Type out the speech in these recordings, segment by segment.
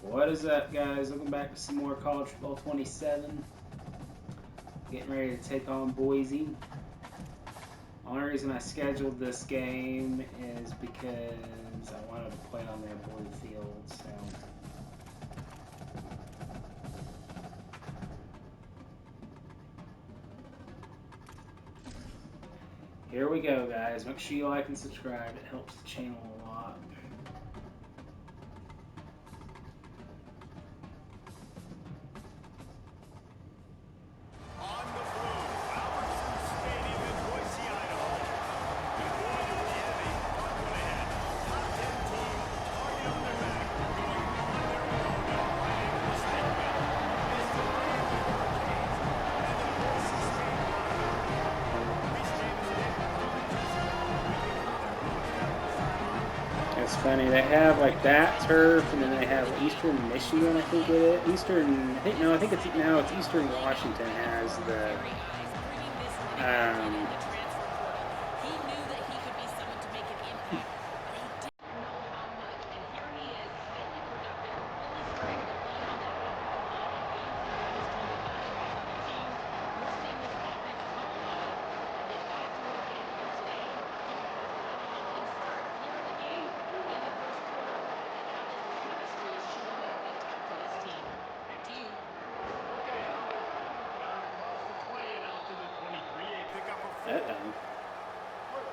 What is up, guys? Welcome back to some more College Football 27. Getting ready to take on Boise. The only reason I scheduled this game is because I wanted to play on their blue field. So here we go, guys. Make sure you like and subscribe. It helps the channel a lot. It's funny, they have like that turf, and then they have Eastern Michigan, I think with it. I think it's Eastern Washington has the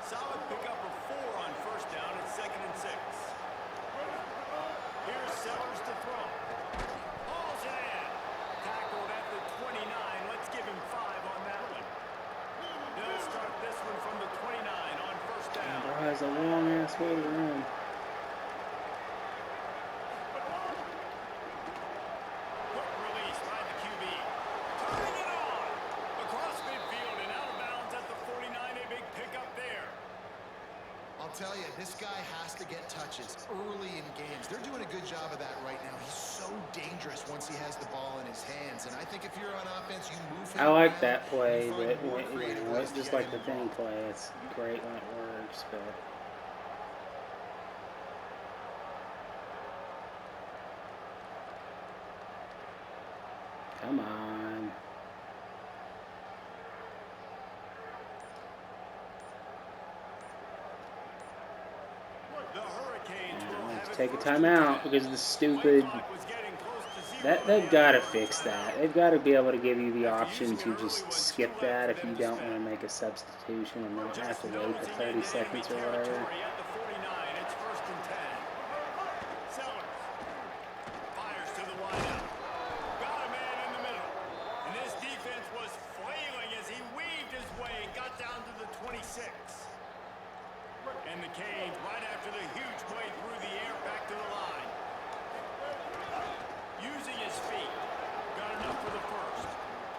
Solid pickup of 4 on first down at 2nd and 6. Here's Sellers to throw. Hauls it in. Tackled at the 29. Let's give him 5 on that one. He'll start this one from the 29 on first down. Bro has a long ass way to run. Quick release by the QB. Turning it on. Across midfield and out of bounds at the 49. A big pickup there. I'll tell you, this guy has to get touches early in games. They're doing a good job of that right now. He's so dangerous once he has the ball in his hands. And I think if you're on offense, you move him. I like that play, but it's just like the thing play. It's great when it works, but come on. The Hurricanes will have Take a timeout because of the stupid. They've got to fix that. They've got to be able to give you the option to just skip that if you don't want to make a substitution and not have to wait for 30 seconds or whatever. Fires to the wideout. Got a man in the middle. And this defense was flailing as he weaved his way and got down to the 26. And the Canes, right after the huge play through the air, back to the line. Using his feet. Got enough for the first.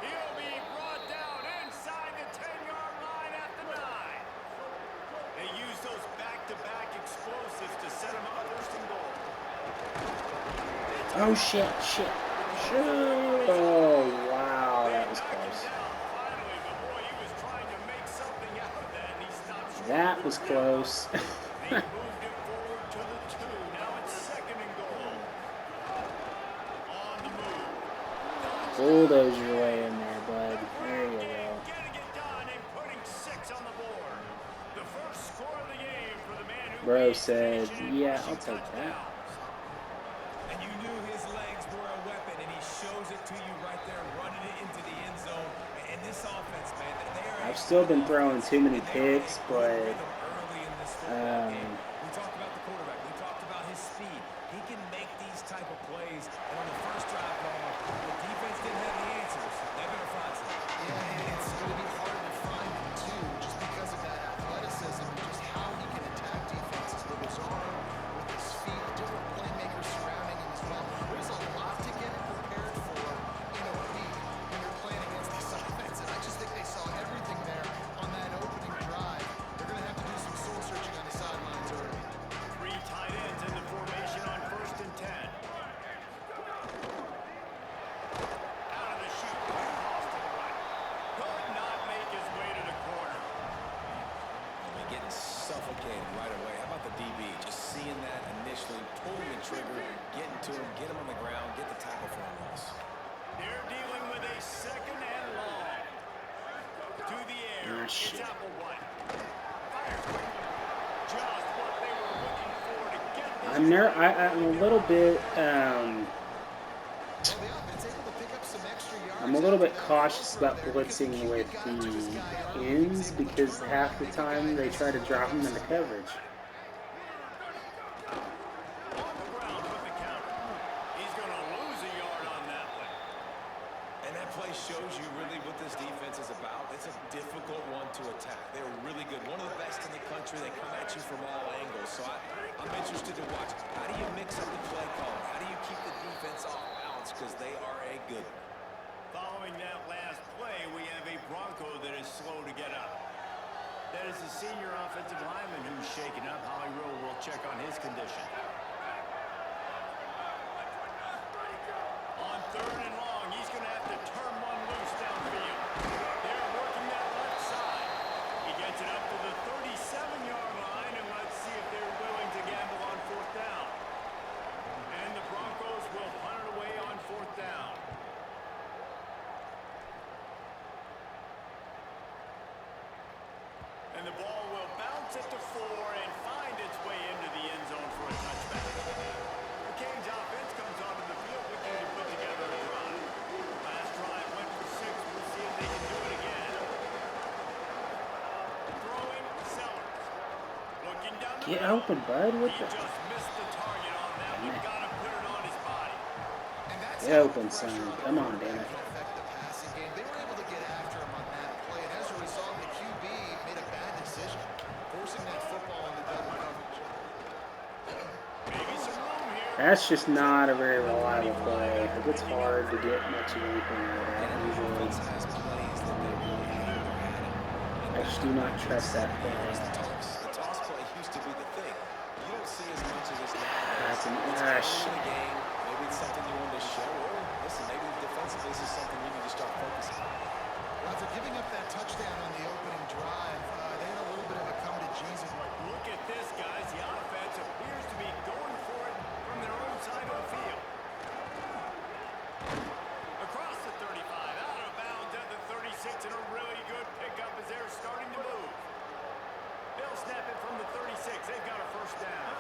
He'll be brought down inside the 10-yard line at the 9. They use those back-to-back explosives to set him up first and goal. Oh, shit. Oh, wow, that was close. That was close. They moved it forward to the 2. Now it's 2nd and goal. On the move. Bulldoze your way in there, bud. There you go. Getting it done and putting 6 on the board. The first score of the game for the man who Bro said, yeah, I'll take that. And you knew his legs were a weapon, and he shows it to you right there, running it into the end zone. And this offense, man, I've still been throwing too many picks, but we talked about the quarterback. We talked about his speed. He can make these type of plays. And on the first drive, the defense didn't have the answers. They're going to find some. Yeah, and it's going to be hard to find him, too, just because of that athleticism and just how he can attack defenses with his arm, with his feet, different playmakers surrounding him as well. There's a lot to get prepared for in a week when you're playing against this offense. And I just think they saw everything there on that opening drive. They're going to have to do some soul searching on the sidelines or to him, get him on the ground, get the tackle for a loss. They're dealing with a second and long. To the air. It's Applewhite. Fires quickly. Just what they were looking for to get this. I'm a little bit I'm a little bit cautious about blitzing with the ends because half the time they try to drop them into coverage. On the ground with the counter. He's going to lose a yard on that one. And that play shows you really what this defense is about. It's a difficult one to attack. They're really good. One of the best in the country. They come at you from all angles. So I'm interested to watch. How do you mix up the play calling? How do you keep the defense off balance? Because they are a good one. Following that last play, we have a Bronco that is slow to get up. That is the senior offensive lineman who's shaken up. Holly Rowe will check on his condition. On third and long, he's going to have to turn one loose downfield. They're working that left side. He gets it up to the 37-yard line, and let's see if they're willing to gamble on fourth down. And the Broncos will punt it away on fourth down. And the ball will bounce at the 4 and find its way into the end zone for a touchback. The Canes offense comes onto the field looking to put together a drive. Last drive went for 6. We'll see if they can do it again. Throwing Sellers. Looking down the Get middle. open, bud. What He the? just missed the target on that one. Got to put it on his body. Get open, son. Come on, damn it. They were able to get after him on that play, and as a result, the QB made a bad decision, forcing that football into double coverage. Maybe some room here. That's just not a very reliable play. Like, it's hard to get much of anything out of that usually. I just do not trust that play. The toss play used to be the thing. You don't see as much of this now. That's an In the game, maybe it's something you want to show, or listen, maybe defensively this is something you need to start focusing on. Well, after giving up that touchdown on the opening drive, they had a little bit of a come to Jesus. Look at this, guys. The offense appears to be going for it from their own side of the field. Across the 35, out of bounds at the 36, and a really good pickup as they're starting to move. They'll snap it from the 36. They've got a first down.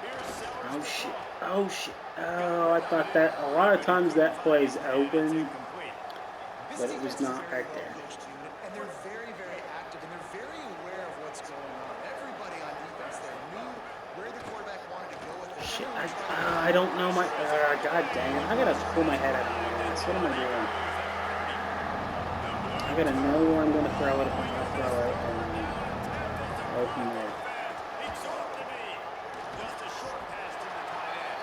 Here's Sellers. Oh shit. Oh shit. Oh, I thought that a lot of times that play's open, but it was not right there. And they're very, very active, and they're very aware of what's going on. Everybody on defense there knew where the quarterback wanted to go with it. Shit. I don't know my. God dang it. I gotta pull my head out of my ass. What am I doing? I gotta know where I'm gonna throw it if I'm gonna throw it, and go from there. It's off to me. Just a short pass to the tight end.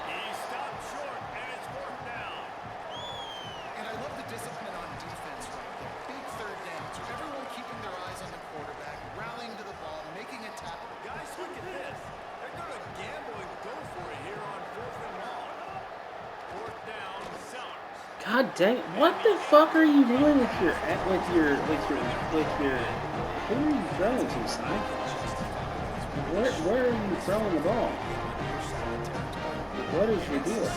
He stopped short, and it's fourth down. And I love the discipline on defense right there. Big third downs. Everyone keeping their eyes on the quarterback, rallying to the ball, making a tackle. Guys, look at this. They're going to gamble and go for it here on fourth and long. Fourth down, Sellers. God dang it. What the fuck are you doing with your who are you throwing to, son? Where are you throwing the ball? What is your deal?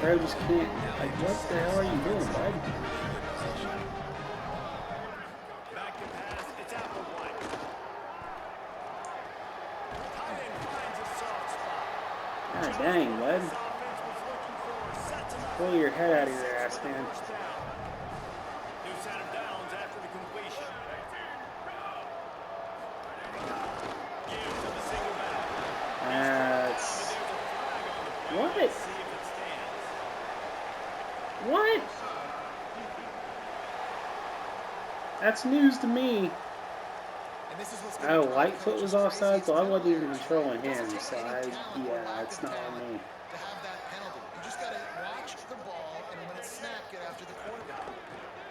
Bro, just can't. Like, what the hell are you doing, bud? Back to pass. It's Applewhite. Tight end finds a soft spot. God dang, bud. This offense was looking for sets him up. Pull your head out of your ass, man. First down. New set of downs after the completion. Give to the single back. That's... But there's a flag on the play. What? Let's see if it stands. What? That's news to me. And this is what's Oh, Lightfoot was offside, so I wasn't even controlling him. So yeah, it's not on me. to have that penalty. You just got to watch the ball, and when it's snapped, get after the quarterback.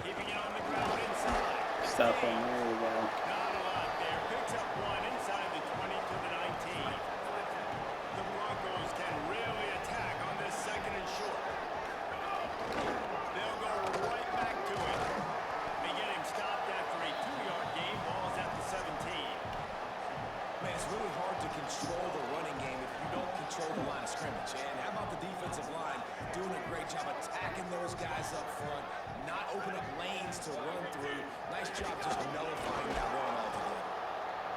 Keeping it on the ground inside. Stuff on there we go. Not a lot there. Picks up one inside the 20 to the 19. The Broncos can really attack on this second and short. They'll go right back to it. They get him stopped after a 2-yard gain. Ball's at the 17. Man, it's really hard to control the running game if you don't control the line scrimmage. And how about the defensive line doing a great job attacking those guys up front, not opening up lanes to run through. Nice job just nullifying that run altogether.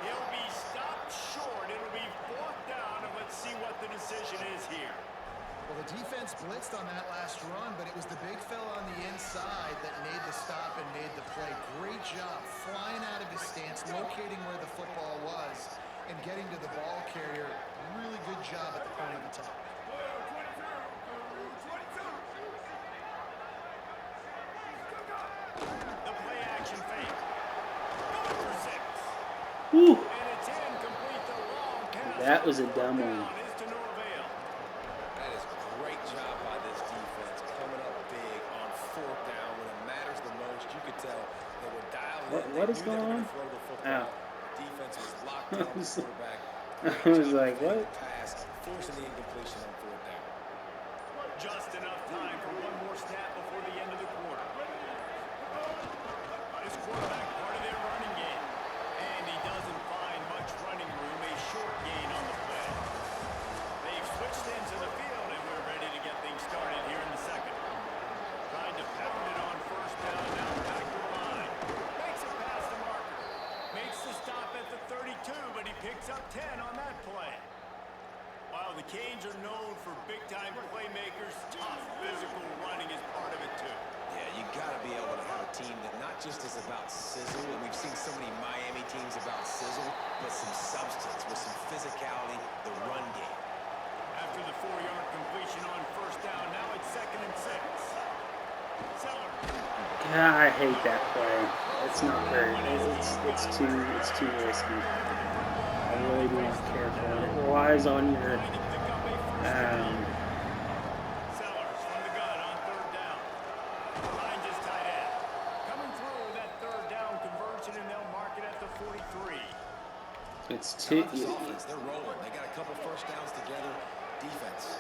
He'll be stopped short. It'll be fourth down, and let's see what the decision is here. Well, the defense blitzed on that last run, but it was the big fella on the inside that made the stop and made the play. Great job flying out of his stance, locating where the football was, and getting to the ball carrier. Really good job at the point of attack. The play action fake. Going for 6. Whew. And it's incomplete. The long pass. That was a dumb one. Is to no avail. That is a great job by this defense, coming up big on fourth down when it matters the most. You could tell they were dialed in. What They is knew they were going on? gonna throw the football. Ow. The defense was locked down on the quarterback. I was like, what? Pass, forcing the incompletion on fourth down. Just enough time for one more snap before the end of the quarter. This quarterback part of their running game. And he doesn't find much running room. A short gain on the play. They've switched into the field, and we're ready to get things started here in the second. Trying to pound it on first down. Now back to the line. Makes it past the marker. Makes the stop at the 32, but he picks up 10 on that play. While the Canes are known for big-time playmakers, tough physical running is part of it, too. Yeah, you got to be able to have a team that not just is about sizzle, and we've seen so many Miami teams about sizzle, but some substance with some physicality, the run game. After the 4-yard completion on first down, now it's 2nd and 6. Seller. God, I hate that play. It's not very. It's too risky. I really do not care for it. It relies on your Sellers from the gun on third down. Finds his tight end. Coming through that third down conversion, and they'll mark it at the 43. It's How too. about this offense? They're rolling. They got a couple first downs together. Defense.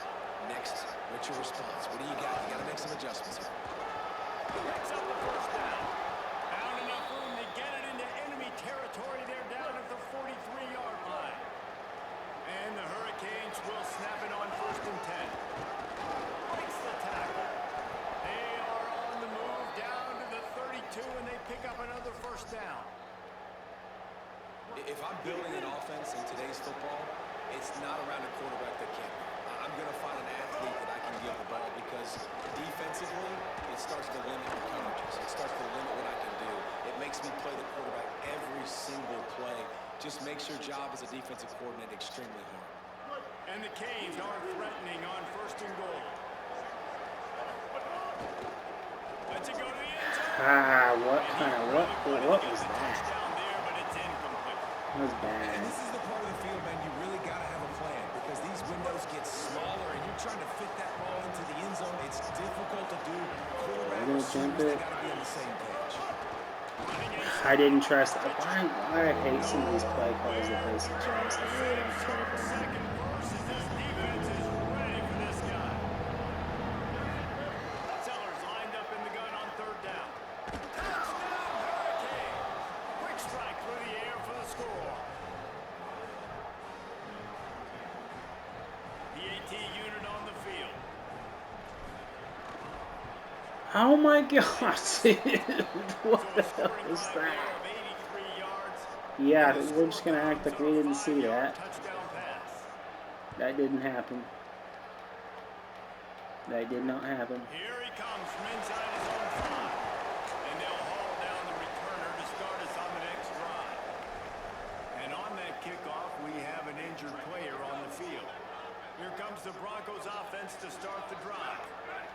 Next, what's your response? What do you got? You got to make some adjustments here. Picks up the first down. Found enough room to get it into enemy territory. They're down at the 43-yard line. And the Hurricanes will snap it on 1st and 10. Breaks the tackle. They are on the move down to the 32, and they pick up another first down. If I'm building an offense in today's football, it's not around a quarterback that can't. I'm going to find an athlete that I can give the ball because defensively, it starts to limit the coverages. It starts to limit what I can do. It makes me play the quarterback every single play. Just makes your job as a defensive coordinator extremely hard. And the Canes are threatening on 1st and goal. Let's it go to the end zone. What was that? Touchdown there, but it's incomplete. That was And bad. this is the part of the field, man, you really got to have a plan because these windows get smaller and you're trying to fit that ball into the end zone. It's difficult to do. Quarterback gonna receivers, jump they it. got to be on the same page. I didn't trust. Why I hate some of these play calls that they suggest. I really don't care for them. Second versus this defense is ready for this guy. Sellers lined up in the gun on third down. Touchdown, Hurricane! Quick strike through the air for the score. The AT unit on the field. Oh my god, dude. What the hell was that? Yeah, we're just gonna act like we didn't see that. That didn't happen. That did not happen. Here he comes from inside his own 5. And they'll haul down the returner to start us on the next drive. And on that kickoff, we have an injured player on the field. Here comes the Broncos offense to start the drive.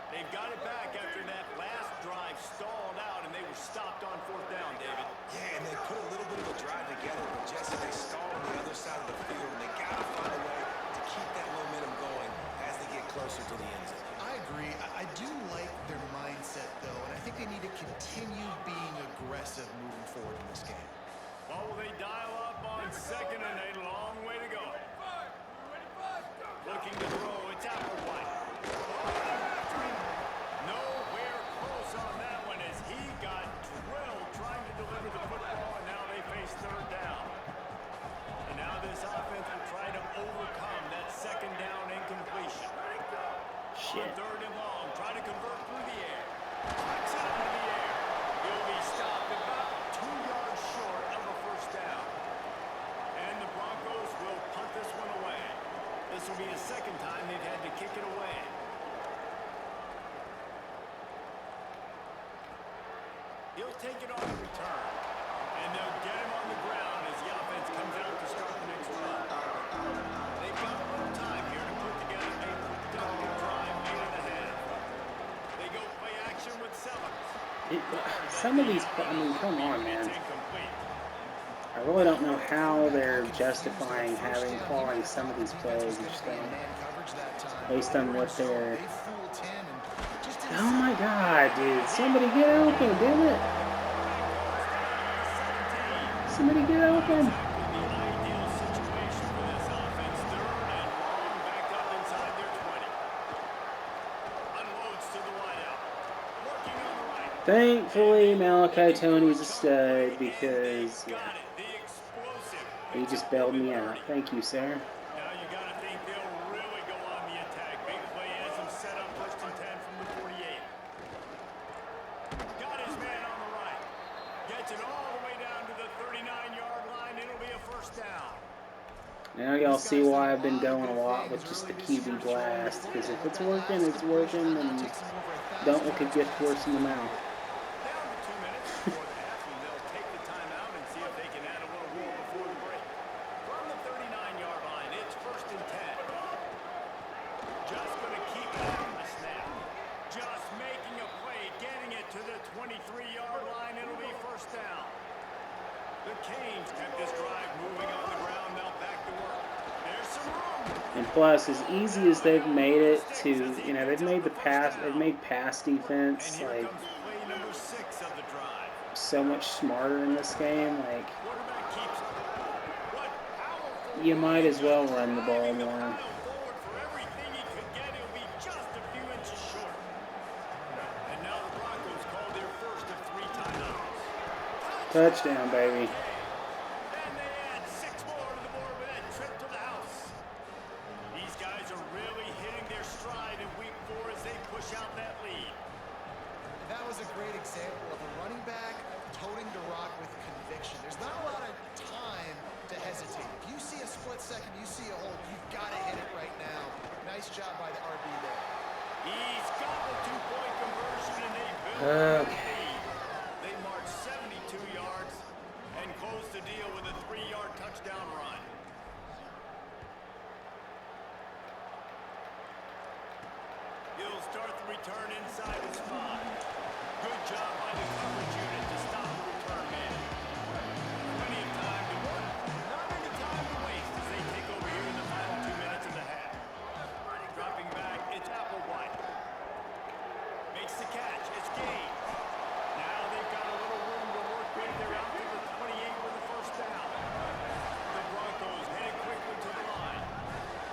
They've got it back after that last drive stalled out, and they were stopped on 4th down, David. Yeah, and they put a little bit of a drive together, but Jesse, they stalled on the other side of the field, and they got to find a way to keep that momentum going as they get closer to the end zone. I agree. I do like their mindset, though, and I think they need to continue being aggressive moving forward in this game. What will they dial up on 2nd and a long way to go? Looking to throw, it's Applewhite. Nowhere close on that one as he got drilled trying to deliver the football, and now they face third down. And now this offense will try to overcome that 2nd down incompletion. Shit. On 3rd and long, try to convert through the air. Flicks it out of the air. He'll be stopped about 2 yards short of a first down. And the Broncos will punt this one away. This will be the second time they've had to kick it away. He'll take it on the return. And they'll get him on the ground as the offense comes out to start the next drive. They've got a little time here to put together a productive drive late in the half. They go play action with Sellers. Some of these, I mean, come on, man. I really don't know how they're justifying calling some of these plays and stuff based on what they're. Oh my God, dude! Somebody get open, damn it! Somebody get open! Thankfully, Malachi Tony's a stud because he just bailed me out. Thank you, sir. Now you got to think they'll really go on the attack. Big play has him set up 1st and 10 from the 48. Got his man on the right. Gets it all the way down to the 39-yard line. It'll be a first down. Now y'all see why I've been going a lot with just the QB blast. Because if it's working, it's working, and don't look a gift horse in the mouth. And plus, as easy as they've made it to, you know, they've made pass defense like so much smarter in this game. Like, you might as well run the ball more. Touchdown, baby. Nice job by the RB there. He's got the two-point conversion, and they build the lead. They march 72 yards and close the deal with a 3-yard touchdown run. He'll start the return inside his 5. Good job by the coverage unit to stop the return man. Plenty of time to work. Not any time to waste as they take over here in the final 2 minutes of the half. Dropping back, it's Applewhite. Makes the catch, it's Gaines. Now they've got a little room to work with. They're out to the 28 with the first down. The Broncos heading quickly to the line.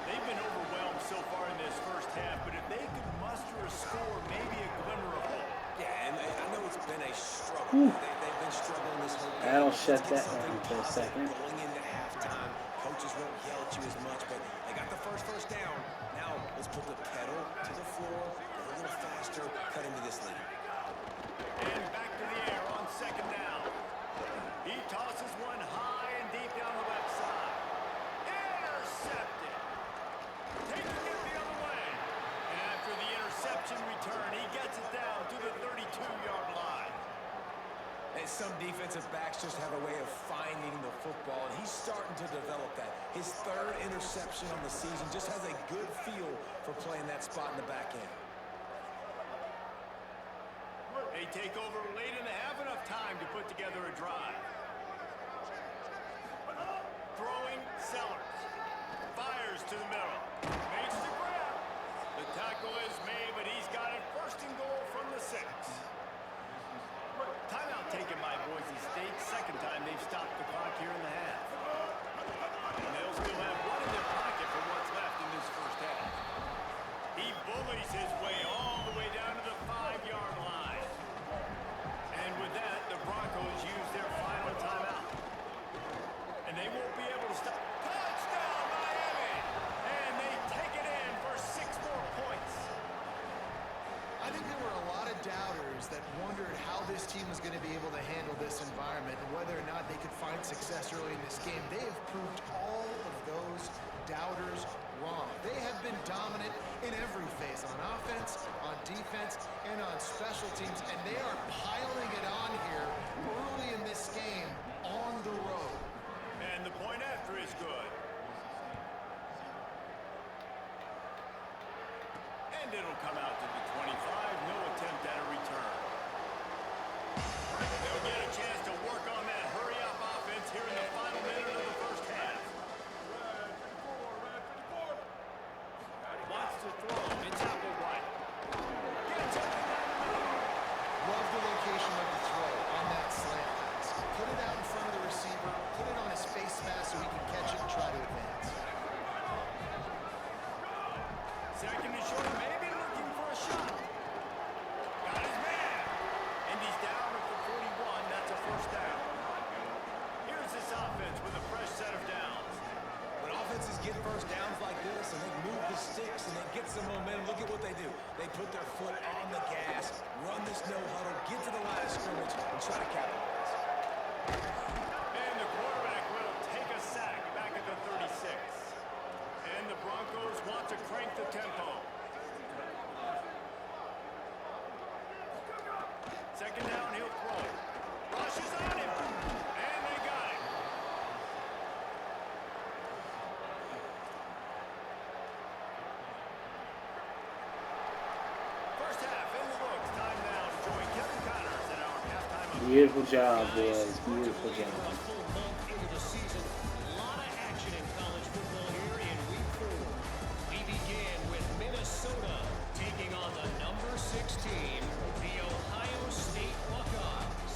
They've been overwhelmed so far in this first half, but if they could muster a score, maybe a glimmer of hope. Yeah, and I know it's been a struggle. They've been struggling this whole game. That'll shut that down for a second. Going into halftime, coaches won't yell at you as much, but they got the first down. Now, let's put the pedal to the floor, go a little faster, cut into this lead. And back to the air on 2nd down. He tosses one high and deep down the left side. Intercepted. Taking it the other way. And after the interception return, he gets it down to the 32-yard line. And some defensive backs just have a way of finding the football, and he's starting to develop that. His 3rd interception on the season, just has a good feel for playing that spot in the back end. They take over late in the half, enough time to put together a drive. Throwing Sellers. Fires to the middle. Makes the grab. The tackle is made, but he's got it 1st and goal from the 6. Timeout taken by Boise State. 2nd time they've stopped the clock here in the half. And they'll still have one in their pocket for what's left in this first half. He bullies his way all the way down to the 5-yard line. And with that, the Broncos use their final timeout. And they won't be able to stop. Touchdown! environment and whether or not they could find success early in this game. They have proved all of those doubters wrong. They have been dominant in every phase, on offense, on defense, and on special teams, and they are piling it on here early in this game on the road. And the point after is good. And it'll come out to the 25. No attempt at a return. They'll get a chance to work on that hurry-up offense here in the final minute of the first half. Wants to throw. It's Applewhite. Gets it. Love the location of the throw on that slant pass. Put it out in front of the receiver, put it on his face mask so he can catch it and try to advance. Second and short, maybe looking for a shot. Got his man. And he's down at the 41. That's a first down. Here's this offense with a fresh set of downs. When offenses get first downs like this and they move the sticks and they get some momentum, look at what they do. They put their foot on the gas, run this no huddle, get to the line of scrimmage, and try to capitalize. And the quarterback will take a sack back at the 36. And the Broncos want to crank the tempo. Second down, he'll throw. Rushes on him. And they got him. First half in the books. Time now to join Kevin Connors in our halftime update. Beautiful job, boys. Beautiful job. Full month into the season. A lot of action in college football here in week 4. We begin with Minnesota taking on the number 6 team, the Ohio State Buckeyes.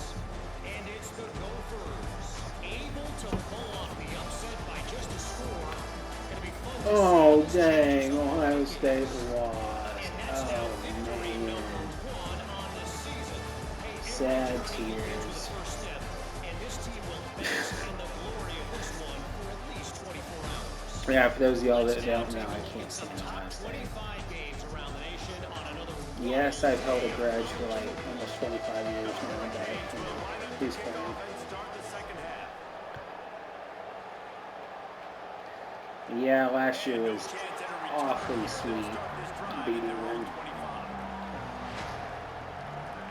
And it's the Gophers able to pull off the upset by just a score. Gonna be fun to Oh, see. dang. Ohio State lost. And that's now Oh, victory man. number 1 on the season. Hey, Sad everyone's ready to get to the tears. first step, and this team will bask in the glory of this one for at least 24 hours. Yeah, for those of y'all that Let's now don't know, take a I look can't at some stand top Ohio State. 25 games around the nation on another Yes, I've held a grudge for like almost 25 years now, but Gaines will line up to he's kick fine. off and start the second half. Yeah, last year No was chance at a return. awfully They'll sweet start this drive beating at their own them. 25.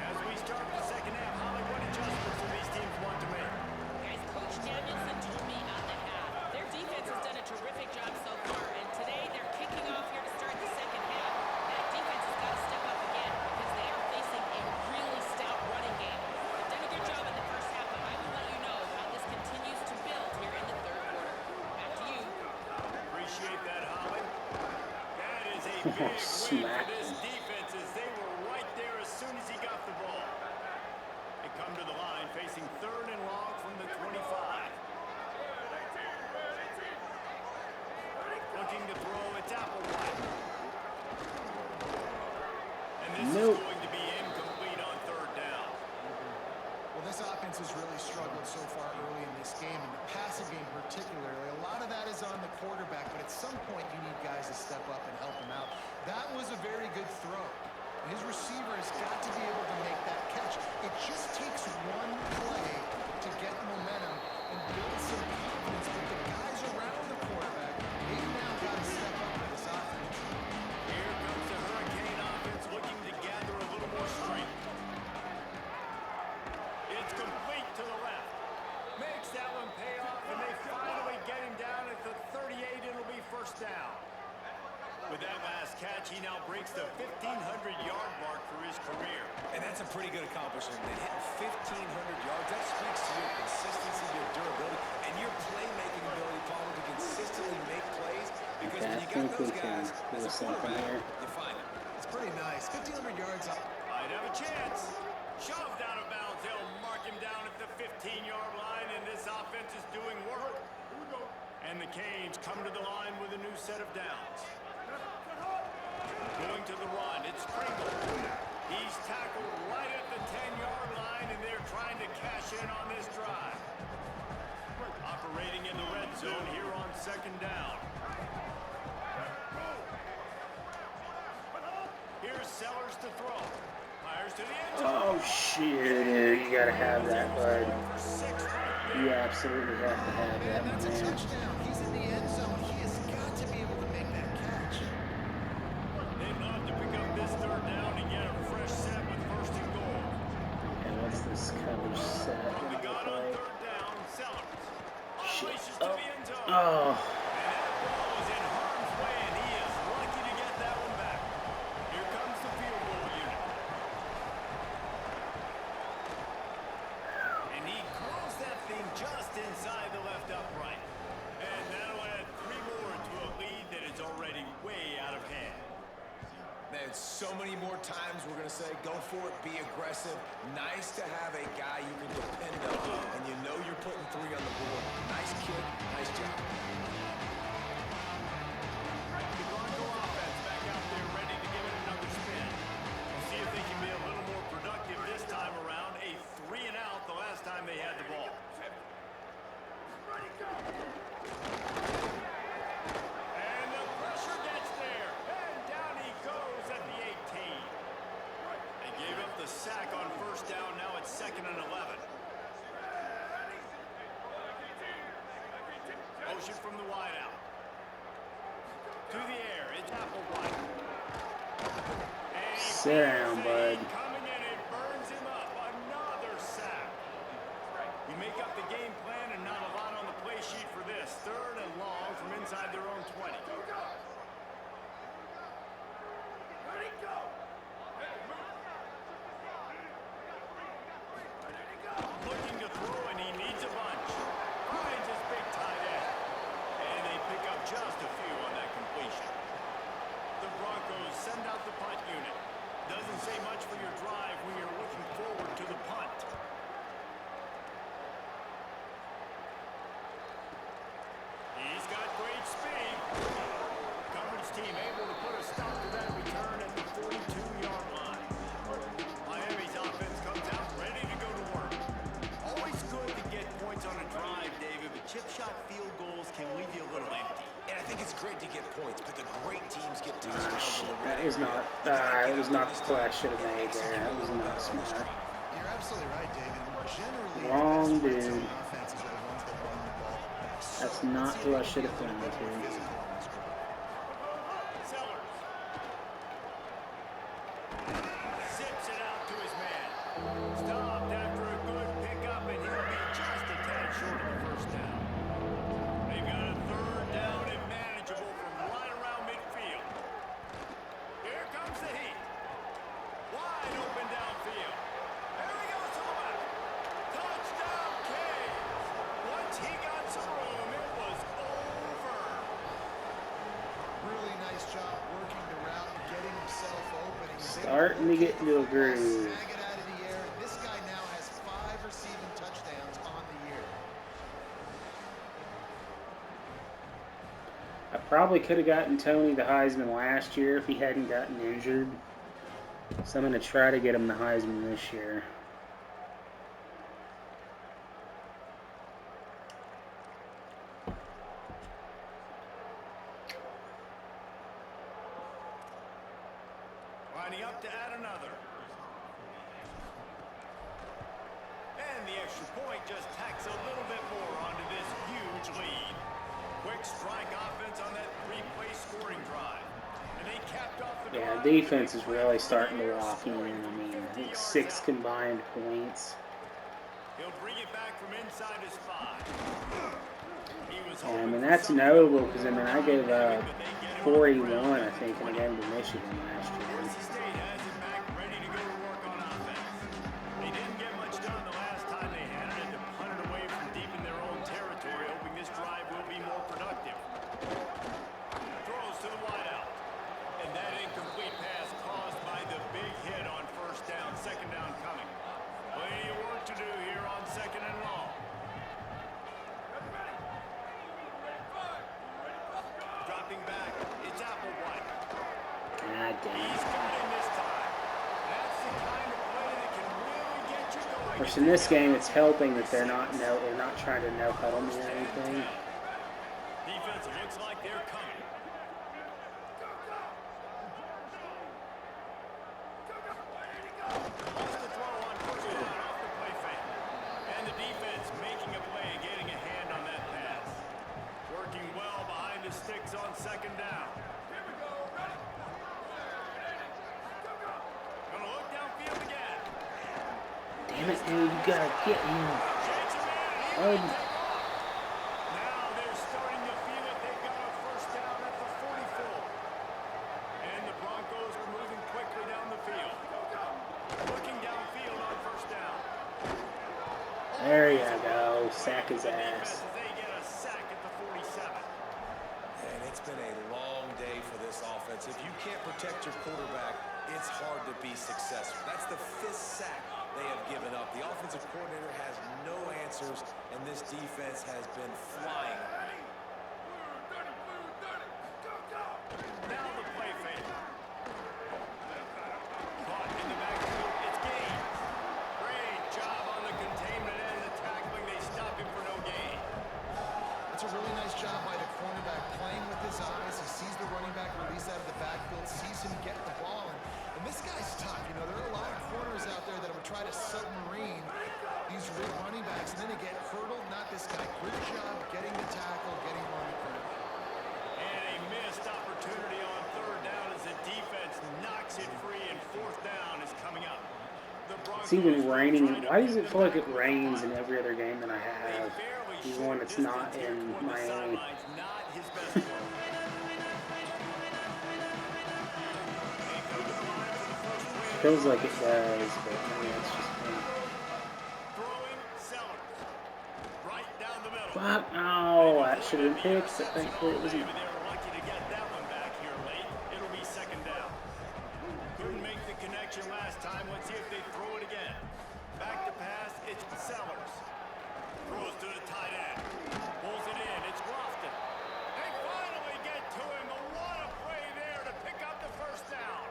As we start the second half, Holly, what adjustments do these teams want to make? Guys, Coach Danielson told me at the half, their defense has done a terrific job so far, and today they're kicking off here to start the second half. That defense has got to step up again because they are facing a really stout running game. They've done a good job in the first half, but I will let you know how this continues to build here in the third quarter. Back to you. Appreciate that, Holly. That is a big win for Smack. this defense as they were right there as soon as he got the ball. They come to the line facing third and long from the 25. Looking to throw, it's Applewhite. And this Nope. is going to be incomplete on third down. Well, this offense has really struggled so far early in this game, and the passing game particularly. A lot of that is on the quarterback, but at some point you need guys to step up and help him out. That was a very good throw. And his receiver has got to be able to make that catch. It just takes one play to get momentum and build some confidence with the guys around the quarterback. They've now got to step up for this offense. Here comes the Hurricane offense looking to gather a little more strength. It's complete to the left. Makes that one pay off, and they finally get him down at the 38. It'll be first down. With that last catch, he now breaks the 1,500-yard mark for his career. And that's a pretty good accomplishment. Man, hitting 1,500 yards, that speaks to your consistency, your durability, and your playmaking ability, Paul, to consistently make plays. Because Okay, when I you think got we those can guys, do as a something quarterback, here. you find it. It's pretty nice. 1,500 yards up. Might have a chance. Shoved out of bounds. They'll mark him down at the 15-yard line, and this offense is doing work. And the Canes come to the line with a new set of downs. Going to the run, it's Pringle. He's tackled right at the 10-yard line, and they're trying to cash in on this drive. Operating in the red zone here on second down. Here's Sellers to throw. Fires Fires to the end zone. Oh shit, dude, you gotta have that, bud. For 6 right there. You absolutely have to have that, And that's a man. touchdown. He's in the end zone. He has got to be able to make that catch. They'd love to pick up this 3rd down and get a fresh set with 1st and goal. And what's this coverage set From the gonna gun look on like? 3rd down, Sellers. Shit. Unleashes to Oh. the end zone. Oh. And that ball is in harm's way, and he is lucky to get that one back. Here comes the field goal unit. And he curls that thing just inside the left upright. And that'll add 3 more to a lead that is already way out of hand. Man, so many more times we're going to say, go for it, be aggressive. Nice to have a guy you can depend on, and you know you're putting 3 on the board. Nice kick, nice job. The Bronco offense back out there ready to give it another spin. We'll see if they can be a little more productive this time around. A 3 and out the last time they had the ball. And the pressure gets there. And down he goes at the 18. They gave up the sack on 1st down. Now it's 2nd and 11. Motion from the wideout. To the air. It's Applewhite. And he Sit down, feels bud. it coming in and burns him up. Another sack. You make up the game plan and not a lot on the play sheet for this. 3rd and long from inside their own 20. Looking to throw, and he needs a bunch. Finds his big tight end. And they pick up just a few on that completion. The Broncos send out the punt unit. Doesn't say much for your drive when you're looking forward to the punt. He's got great speed. Coverage team able to put a stop to that return at the 42-yard line. Miami's offense comes out ready to go to work. Always good to get points on a drive, David, but chip shot field goals can leave you a little empty. And I think it's great to get points, but the great teams get Ah, touchdowns. shit. That is not. It was not the play I should have made there. That was not smart. You're absolutely right, David. Generally, Wrong the best dude. red zone offenses are the ones that run the ball. That's not who I should have thrown it to. Sellers. Zips it out to his man. Stopped after a good pickup, and he'll be just a tad short of the 1st down. They've got a 3rd down and manageable from right around midfield. Here comes the heat. Wide open downfield. There he goes to the left. Touchdown, Caves. Once he got some room, it was over. Really nice job working the route and getting himself open. He was able Starting to get into a locate the ball, groove. snag it out of the air. This guy now has 5 receiving touchdowns on the year. I probably could have gotten Tony the Heisman last year if he hadn't gotten injured. So I'm going to try to get him the Heisman this year. Lining up to add another. And the extra point just tacks a little bit more onto this huge lead. Quick strike offense on that 3-play scoring drive. And they capped off the Yeah, drive. defense is really starting to lock in. I mean, I think 6 combined points. He'll bring it back from inside his 5. He was Yeah, I hoping mean, for that's something notable more because, I mean, I dynamic, gave but they get him on the 41, ground. I think, in the game to Michigan last year. Boise State has it back ready to go to work on offense. They didn't get much done the last time they had it to punt it away from deep in their own territory, hoping this drive will be more productive. Throws to the wideout. And that incomplete pass caused by the big hit on 1st down, 2nd down coming. Plenty of work to do here on 2nd and long. Dropping back, it's Applewhite. God damn. He's got him this time. That's the kind of play that can really get you going. Of course, in this game, it's helping that they're not trying to no huddle me or anything. Defense looks like they're coming. on second down. Gonna look downfield again. Damn it, dude, you gotta get him. Shakes a man, and he Oh. will take off. Now they're starting to feel it. They've got a first down at the 44. And the Broncos are moving quickly down the field. Looking downfield on first down. There you go. Sack his ass. They get a sack at the 47. And it's been a long day for this offense. If you can't protect your quarterback, it's hard to be successful. That's the 5th sack they have given up. The offensive coordinator has no answers, and this defense has been flying. Now the play fake. Caught in the backfield. It's Gaines. Great job on the containment and the tackling. They stop him for no gain. It's a really nice job by the cornerback playing with his eyes. He sees the running back release out of the backfield, sees him get the ball. And this guy's tough. You know, there are a lot of corners out there that would try to submarine these running backs, and then they get hurdled. Not this guy. Good job getting the tackle, getting him on the ground. And a missed opportunity on third down as the defense knocks it free, and fourth down is coming up. It's even raining. Why does it feel like it rains in every other game that I have, even when it's not in Miami? Feels like it does, but maybe it's just me. Fuck, no, that should have been picked, but thankfully it wasn't. They were lucky to get that one back here late. It'll be second down. Couldn't make the connection last time. Let's see if they throw it again. Back to pass, it's Sellers. Throws to the tight end. Pulls it in, it's Lofton. They finally get to him. What a play there to pick up the first down.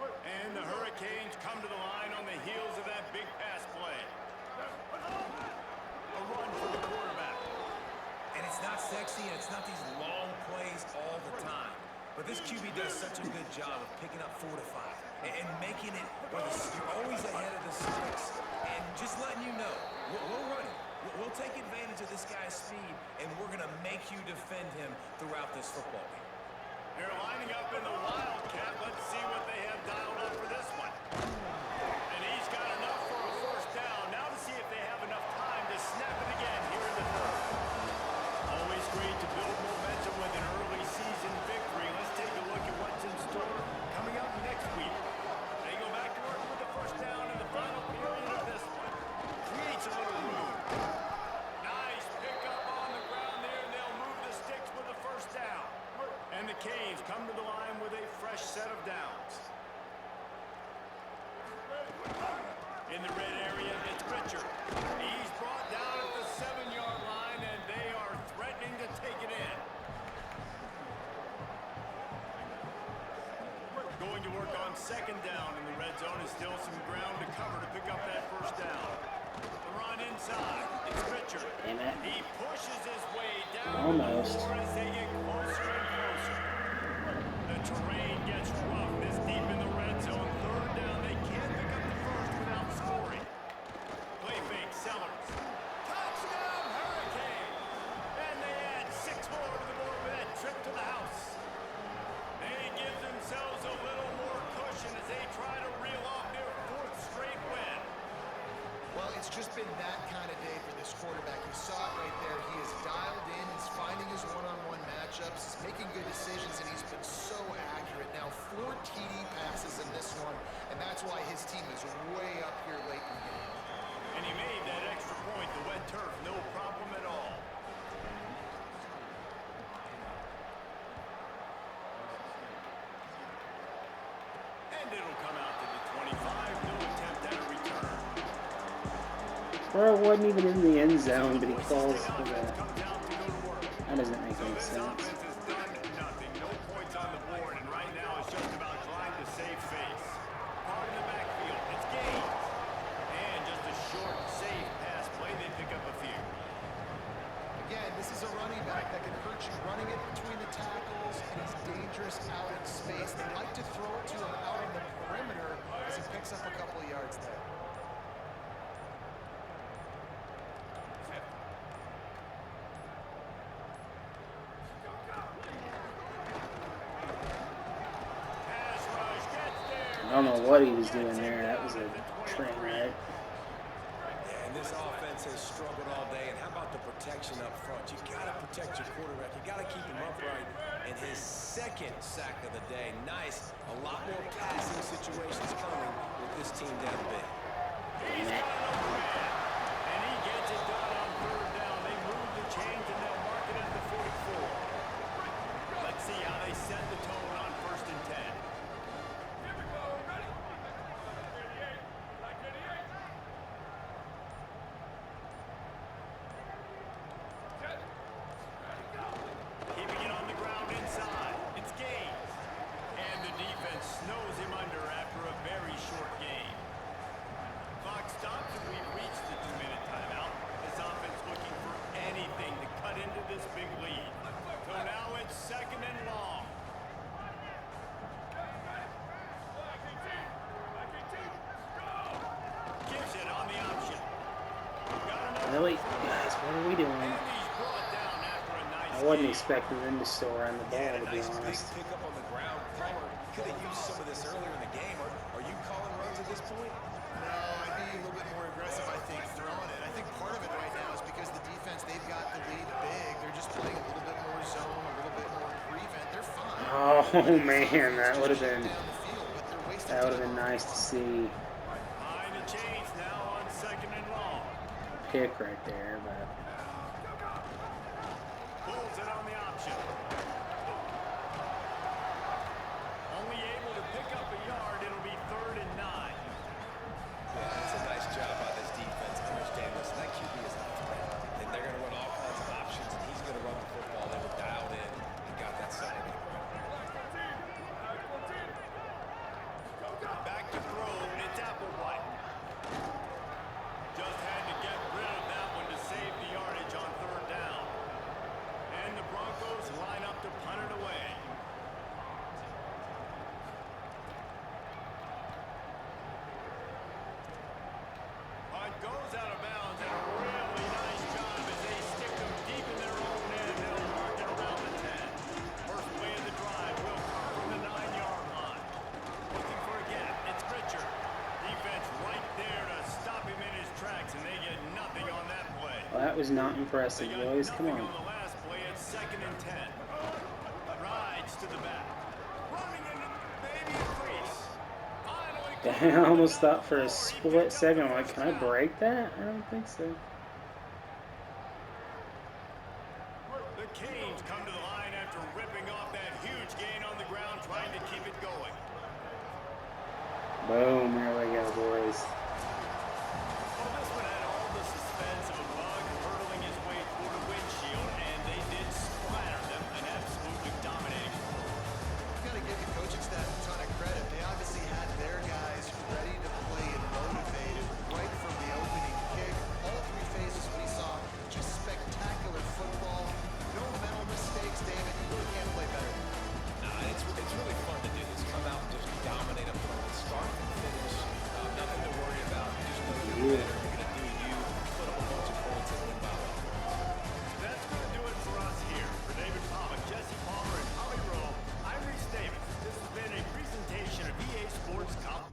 And the Hurricanes come to the line on the heels of that big pass play. A run for the quarterback. And it's not sexy, and it's not these long plays all the time. But this QB does such a good job of picking up 4 to 5 and making it where you're always ahead of the sticks. And just letting you know, we'll run it. We'll take advantage of this guy's speed, and we're going to make you defend him throughout this football game. They're lining up in the Wildcat. Let's see what they have dialed up for this one. And he's got enough for a first down. Now to see if they have enough time to snap it again here in the third. Always great to build momentum with an early season victory. Let's take a look at what's in store coming up next week. They go back to work with the first down in the final period of this one. Creates a little room. Nice pickup on the ground there, and they'll move the sticks with the first down. And the Canes come to the line with a fresh set of downs. In the red area, it's Richard. He's brought down at the 7-yard line, and they are threatening to take it in. Going to work on second down in the red zone. Is still some ground to cover to pick up that first down. The run inside. It's Richard. Damn it. He pushes his way down Almost. the floor as they get closer and closer. The terrain gets rough this deep in the red zone. Third down. They can't pick up the first without scoring. Play fake, Sellers. Touchdown, Hurricane! And they add 6 more to the board with that trip to the house. They give themselves a little more cushion as they try to reel off their 4th straight win. Well, it's just been that kind of day for this quarterback. You saw it right there. He is dialed in. He's finding his one-on-one matchups. He's making good decisions, and he's been so accurate. Now, 4 TD passes in this one, and that's why his team is way up here late in the game. And he made that extra point. The wet turf, no problem at all. And it'll come out to the 25. No attempt at a return. Bro wasn't even in the end zone, but he falls for that. That doesn't make any This sense. offense has done nothing. No points on the board, and right now it's just about trying to save face. Caught in the backfield. It's Gaines. And just a short, safe pass play. They pick up a few. Again, this is a running back that can hurt you running it between the tackles, and he's dangerous out in space. They like to throw it to him out on the perimeter as he picks up a couple of yards there. don't know what he was doing there. That was a train wreck. Yeah, and this offense has struggled all day. And how about the protection up front? You got to protect your quarterback. You got to keep him upright. And his second sack of the day. Nice. A lot more passing situations coming with this team down big. He's got an open man. And he gets it done on third down. They move the chains and they'll mark it at the 44. Let's see how they set the tone on 1st and 10. Keeping it on the ground inside. It's Gaines. And the defense snows him under after a very short game. Clock stops and we've reached the 2-minute timeout. This offense looking for anything to cut into this big lead. So now it's 2nd and long. Gives it on the option. Really? Guys, what are we doing? And he's brought down after a nice I wasn't game. expecting them to still run the ball, to be Nice big honest. pickup on the ground. Palmer could have used some of this earlier in the game. Are you calling runs at this point? No, I'd be a little bit more aggressive, I think, throwing it. I think part of it right now is because the defense, they've got the lead big. They're just playing a little bit more zone, a little bit more prevent. They're fine. Oh man, that would have been Down the field, but they're wasting time. nice to see. Behind the chains now on 2nd and long. Pick right there, but Pulls it on the option. Only able to pick up a yard. It'll be 3rd and 9. Yeah, that's a nice job by this defense. Understand this. That QB is a threat. And they're going to run all kinds of options, and he's going to run the football. They were dialed in and got that second. Back to throw. It's Applewhite. Just had to get rid of that one to save the yardage on 3rd down. And the Broncos line up to punt it away. Punt goes out of bounds, and a really nice job as they stick them deep in their own end. They'll mark it around the 10. First play of the drive will come from the 9-yard line. Looking for a gap. It's Richard. Defense right there to stop him in his tracks, and they get nothing on that play. well, that was not impressive, They got boys. Come nothing on. on the last play. It's 2nd and 10. Rides to the back. Running into maybe a crease. Finally, I almost thought for a split second, I'm like, can I break that? I don't think so. the Canes come to the line after ripping off that huge gain on the ground, trying to keep it going. Boom, there we go, boys. Well, this one had all the suspense of a bug hurtling his way through the windshield, and they did splatter them an absolutely dominating performance. Got to give the coaching staff a ton of credit. They obviously had their guys ready to play and motivated right from the opening kick. All 3 phases we saw just spectacular football. No mental mistakes, David. You really can't play better. Nah, it's really fun to do this. Come out and just dominate opponents, start and finish. Nothing to worry about. You just know you're better. You're going to do you, put up a bunch of points and win by a lot. That's going to do it for us here. For David Pollock, Jesse Palmer, and Holly Rowe, I'm Reese Davis. This has been a presentation of EA Sports College.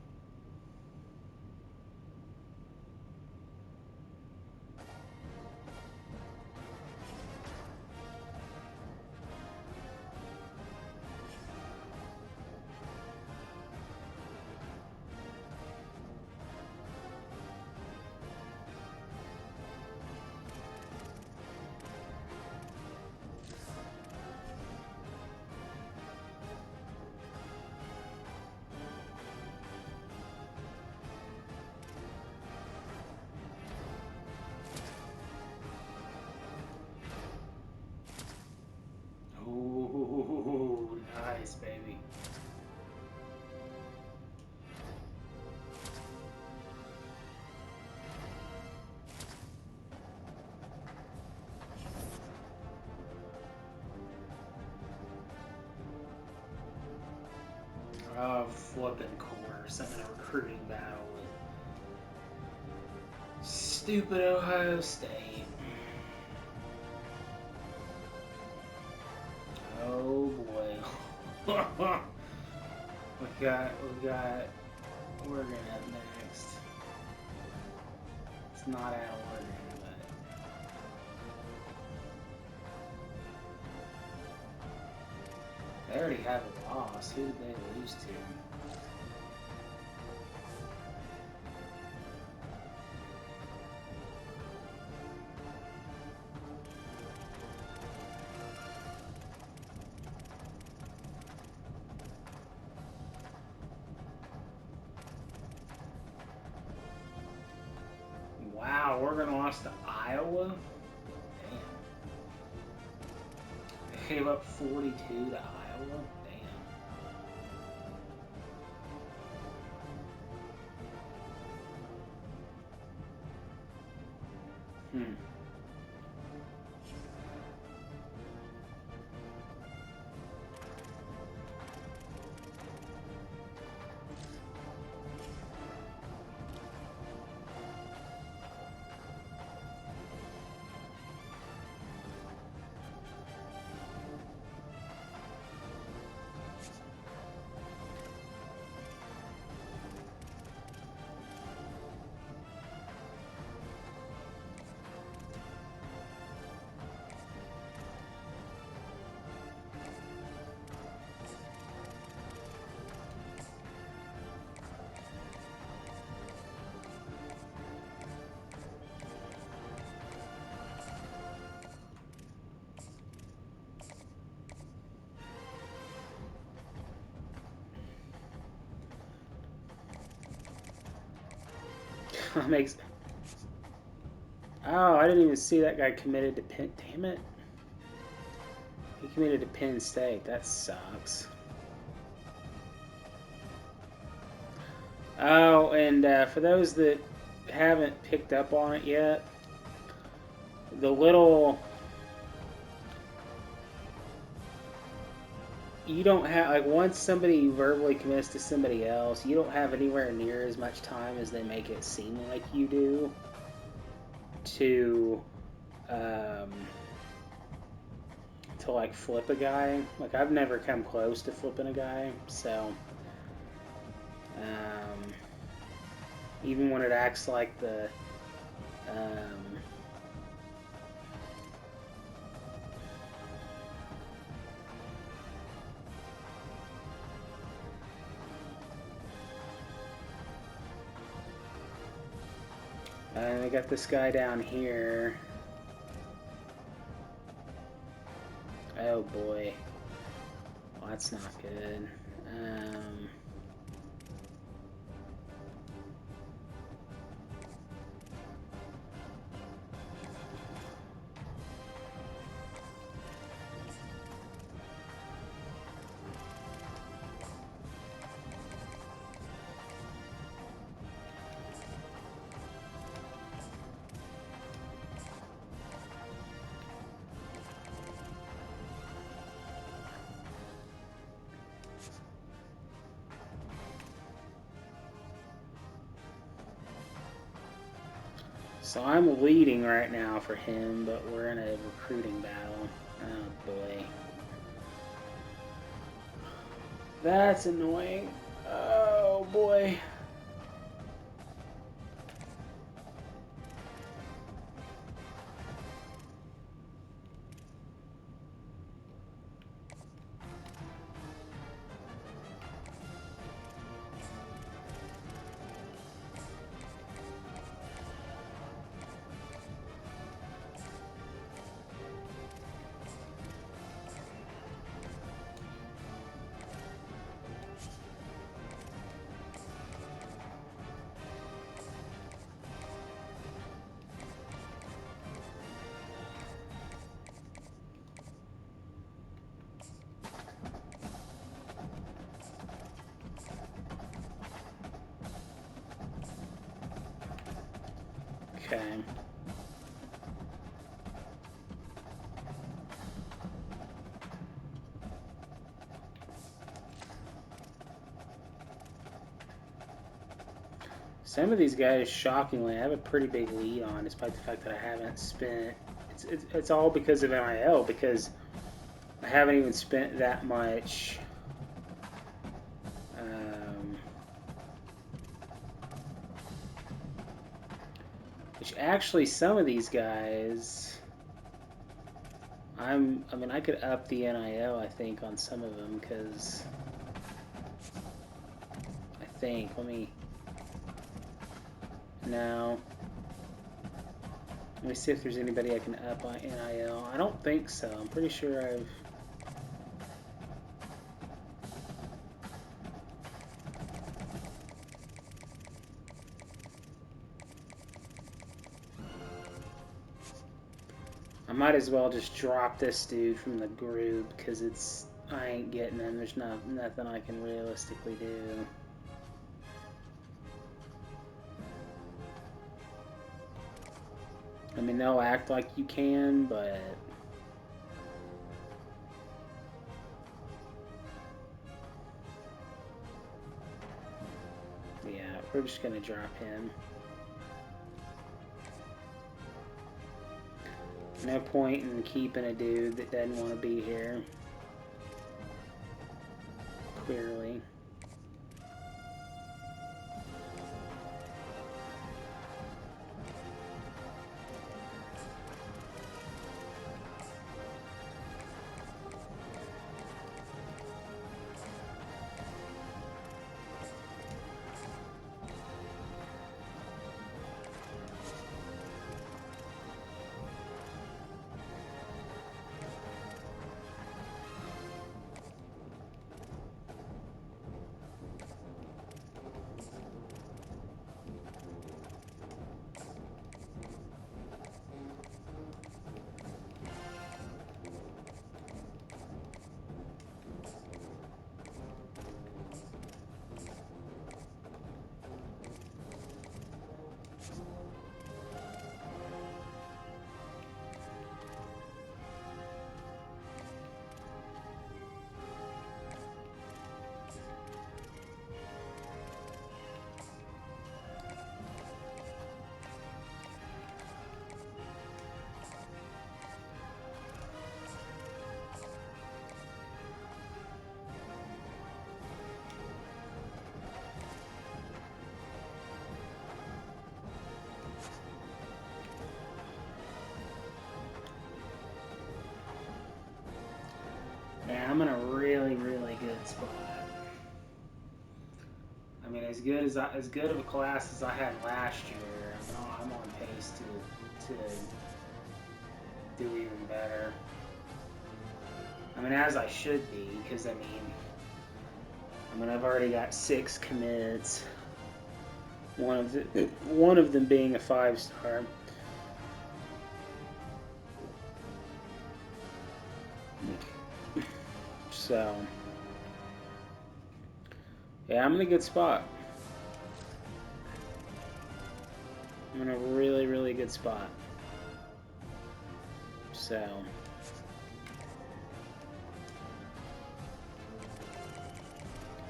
Ooh, nice, baby. Oh, flipping course. I'm in a recruiting battle with stupid Ohio State. Oh boy. we got Oregon up next. It's not at Oregon, but they already have a loss. Who did they lose to? Wow, Oregon lost to Iowa? Damn. They gave up 42 to Iowa? Damn. Hmm. Makes. Oh, I didn't even see that guy committed to Penn. Damn it. He committed to Penn State. That sucks. Oh, and for those that haven't picked up on it yet, the little... You don't have, like, once somebody verbally commits to somebody else, you don't have anywhere near as much time as they make it seem like you do to like flip a guy. Like, I've never come close to flipping a guy, so even when it acts like the and I got this guy down here. Oh boy. Well, that's not good. So I'm leading right now for him, but we're in a recruiting battle. Oh boy. That's annoying. Oh boy. Okay. Some of these guys, shockingly, I have a pretty big lead on, despite the fact that I haven't spent. It's all because of NIL, because I haven't even spent that much Which actually, some of these guys, I mean, I could up the NIL, I think, on some of them, because I think, no. Let me see if there's anybody I can up on NIL. I don't think so. I'm pretty sure I might as well just drop this dude from the group, because I ain't getting him. There's nothing I can realistically do. I mean, they'll act like you can, but yeah, we're just gonna drop him. No point in keeping a dude that doesn't want to be here. Clearly. Yeah, I'm in a really, really good spot. I mean, as good of a class as I had last year, I'm on pace to do even better. I mean, as I should be, because I mean, I've already got 6 commits. One of them being a 5-star. So, yeah, I'm in a good spot. I'm in a really, really good spot. So,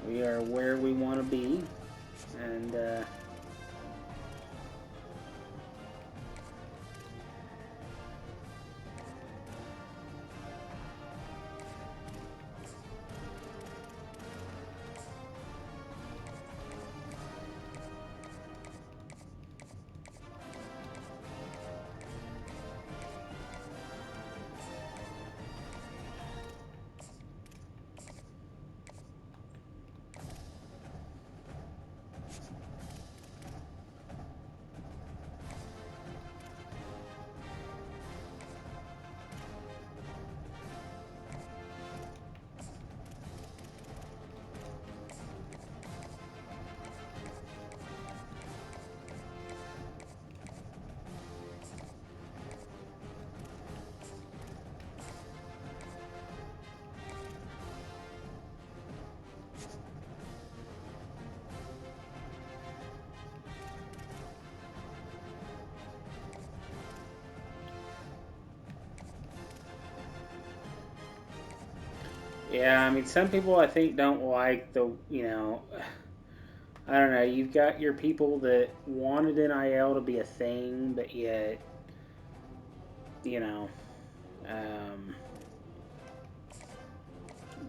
we are where we want to be, and yeah, I mean, some people I think don't like the, I don't know, you've got your people that wanted NIL to be a thing, but yet,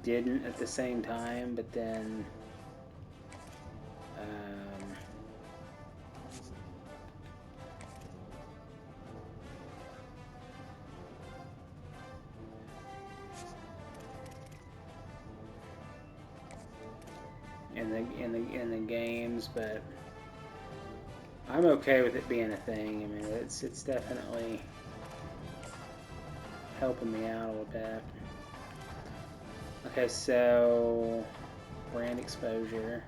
didn't at the same time, but then, in the games, but I'm okay with it being a thing. I mean, it's definitely helping me out a little bit. Okay, so brand exposure.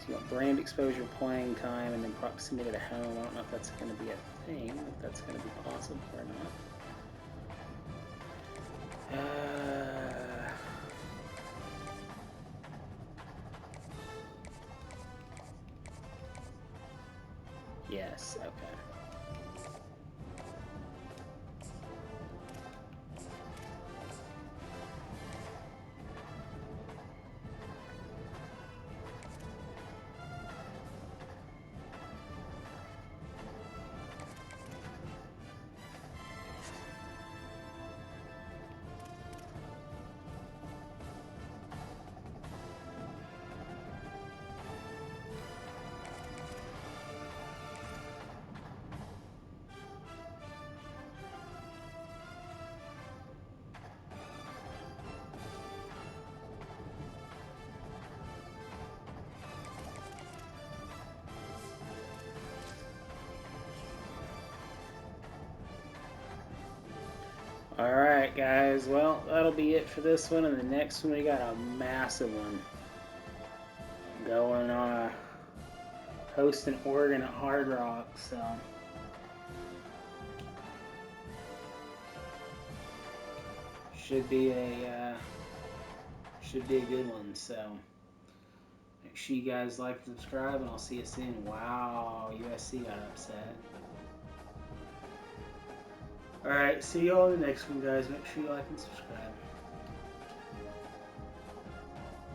So you got brand exposure, playing time, and then proximity to home. I don't know if that's going to be a thing, if that's going to be possible or not. Yes, okay. Alright guys, well that'll be it for this one, and the next one we got a massive one going on, hosting Oregon at Hard Rock, so should be a good one. So make sure you guys like and subscribe, and I'll see you soon. Wow, USC got upset. Alright, see you all in the next one, guys. Make sure you like and subscribe.